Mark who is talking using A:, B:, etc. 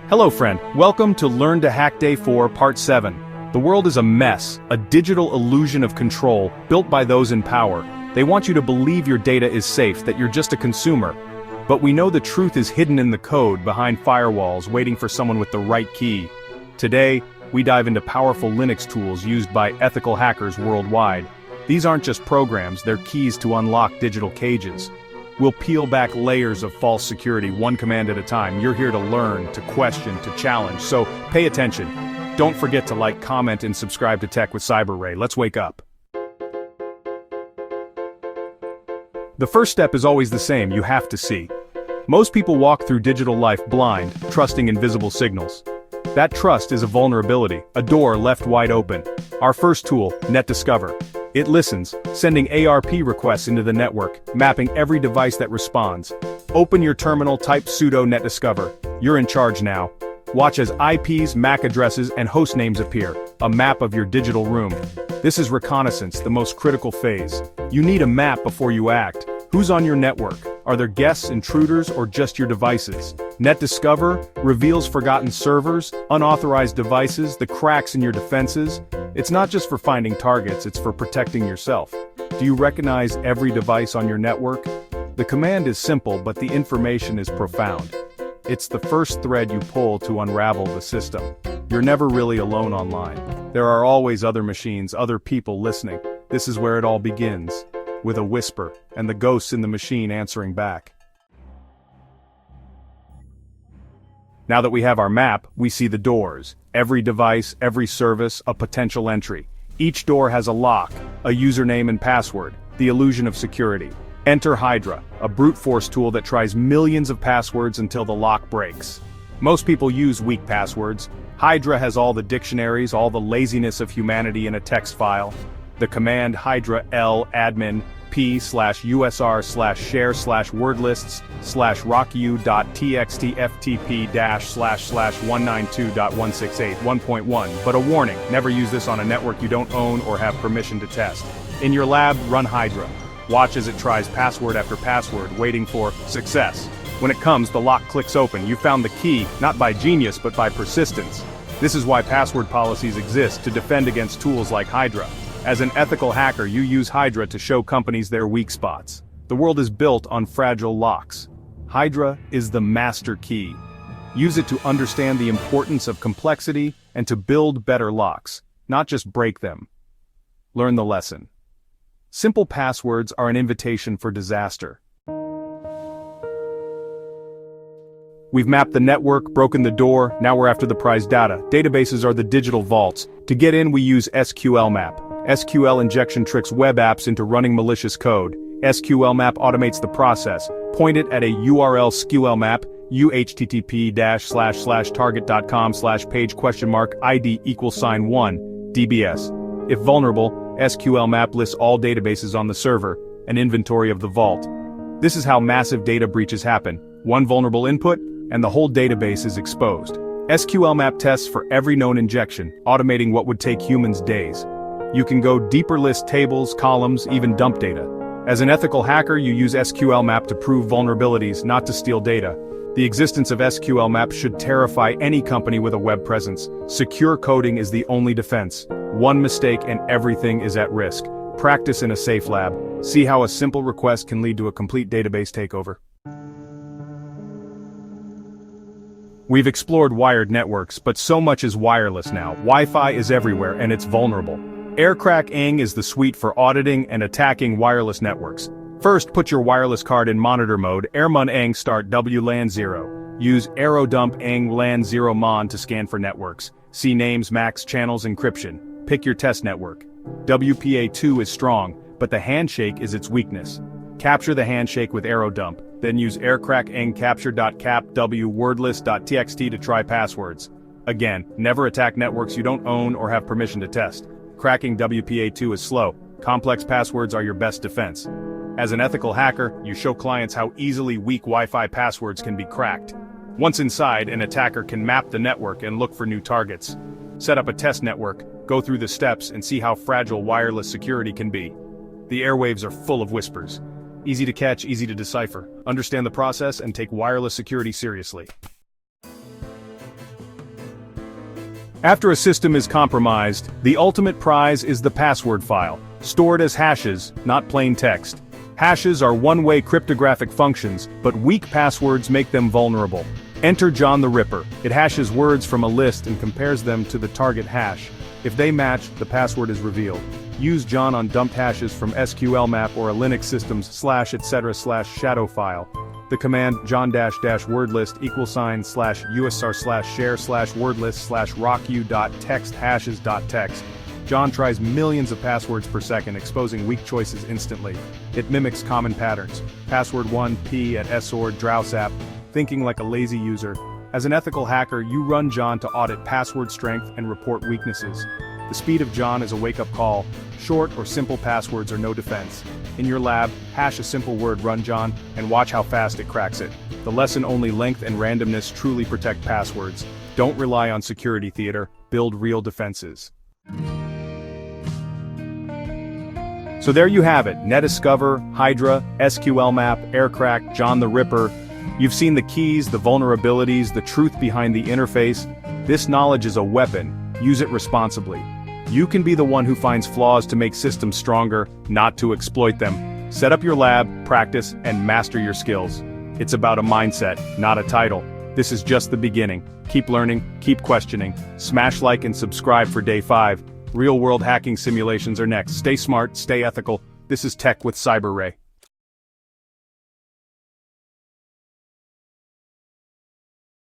A: Hello friend, welcome to Learn to Hack Day 4, Part 7. The world is a mess, a digital illusion of control, built by those in power. They want you to believe your data is safe, that you're just a consumer. But we know the truth is hidden in the code, behind firewalls, waiting for someone with the right key. Today, we dive into powerful Linux tools used by ethical hackers worldwide. These aren't just programs, they're keys to unlock digital cages. We'll peel back layers of false security one command at a time. You're here to learn, to question, to challenge, so pay attention. Don't forget to like, comment, and subscribe to Tech with CyberRay. Let's wake up. The first step is always the same, you have to see. Most people walk through digital life blind, trusting invisible signals. That trust is a vulnerability, a door left wide open. Our first tool, Netdiscover. It listens, sending ARP requests into the network, mapping every device that responds. Open your terminal, type sudo netdiscover. You're in charge now. Watch as IPs, MAC addresses, and host names appear, a map of your digital room. This is reconnaissance, the most critical phase. You need a map before you act. Who's on your network? Are there guests, intruders, or just your devices? Netdiscover reveals forgotten servers, unauthorized devices, the cracks in your defenses. It's not just for finding targets, it's for protecting yourself. Do you recognize every device on your network? The command is simple, but the information is profound. It's the first thread you pull to unravel the system. You're never really alone online. There are always other machines, other people listening. This is where it all begins, with a whisper, and the ghosts in the machine answering back. Now that we have our map, we see the doors. Every device, every service, a potential entry. Each door has a lock, a username and password, the illusion of security. Enter Hydra, a brute force tool that tries millions of passwords until the lock breaks. Most people use weak passwords. Hydra has all the dictionaries, all the laziness of humanity in a text file. The command Hydra L admin p/user/share/wordlists/rockyou.txt ftp-/192.168.1.1. But a warning, never use this on a network you don't own or have permission to test. In your lab, run Hydra. Watch as it tries password after password, waiting for success. When it comes, the lock clicks open. You found the key, not by genius but by persistence. This is why password policies exist, to defend against tools like Hydra. As an ethical hacker, you use Hydra to show companies their weak spots. The world is built on fragile locks. Hydra is the master key. Use it to understand the importance of complexity and to build better locks, not just break them. Learn the lesson. Simple passwords are an invitation for disaster. We've mapped the network, broken the door, now we're after the prized data. Databases are the digital vaults. To get in, we use SQLMap. SQL injection tricks web apps into running malicious code. SQLMap automates the process. Point it at a URL SQLMap, http://target.com/page?ID =1, DBS. If vulnerable, SQLMap lists all databases on the server, an inventory of the vault. This is how massive data breaches happen. One vulnerable input, and the whole database is exposed. SQLMap tests for every known injection, automating what would take humans days. You can go deeper, list tables, columns, even dump data. As an ethical hacker, you use SQLMap to prove vulnerabilities, not to steal data. The existence of SQLMap should terrify any company with a web presence. Secure coding is the only defense. One mistake and everything is at risk. Practice in a safe lab. See how a simple request can lead to a complete database takeover. We've explored wired networks, but so much is wireless now. Wi-Fi is everywhere and it's vulnerable. Aircrack-ng is the suite for auditing and attacking wireless networks. First, put your wireless card in monitor mode. Airmun-ng start WLAN 0. Use aerodump-ng LAN 0 mon to scan for networks. See names, MACs, channels, encryption. Pick your test network. WPA2 is strong, but the handshake is its weakness. Capture the handshake with aerodump. Then use Aircrack-ng capture.cap.w wordlist.txt to try passwords. Again, never attack networks you don't own or have permission to test. Cracking WPA2 is slow. Complex passwords are your best defense. As an ethical hacker, you show clients how easily weak Wi-Fi passwords can be cracked. Once inside, an attacker can map the network and look for new targets. Set up a test network, go through the steps, and see how fragile wireless security can be. The airwaves are full of whispers. Easy to catch, easy to decipher. Understand the process and take wireless security seriously. After a system is compromised, the ultimate prize is the password file, stored as hashes, not plain text. Hashes are one-way cryptographic functions, but weak passwords make them vulnerable. Enter John the Ripper. It hashes words from a list and compares them to the target hash. If they match, the password is revealed. Use John on dumped hashes from SQLMap or a Linux system's /etc/shadow file. The command john-wordlist =usr/share/wordlist/rocku.text hashes.txt. John tries millions of passwords per second, exposing weak choices instantly. It mimics common patterns. Password 1 p at sword drowsap, thinking like a lazy user. As an ethical hacker, you run John to audit password strength and report weaknesses. The speed of John is a wake-up call. Short or simple passwords are no defense. In your lab, hash a simple word run John, and watch how fast it cracks it. The lesson: only length and randomness truly protect passwords. Don't rely on security theater, build real defenses. So there you have it, Netdiscover, Hydra, SQLMap, Aircrack, John the Ripper. You've seen the keys, the vulnerabilities, the truth behind the interface. This knowledge is a weapon. Use it responsibly. You can be the one who finds flaws to make systems stronger, not to exploit them. Set up your lab, practice, and master your skills. It's about a mindset, not a title. This is just the beginning. Keep learning, keep questioning. Smash like and subscribe for day 5. Real-world hacking simulations are next. Stay smart, stay ethical. This is Tech with CyberRay.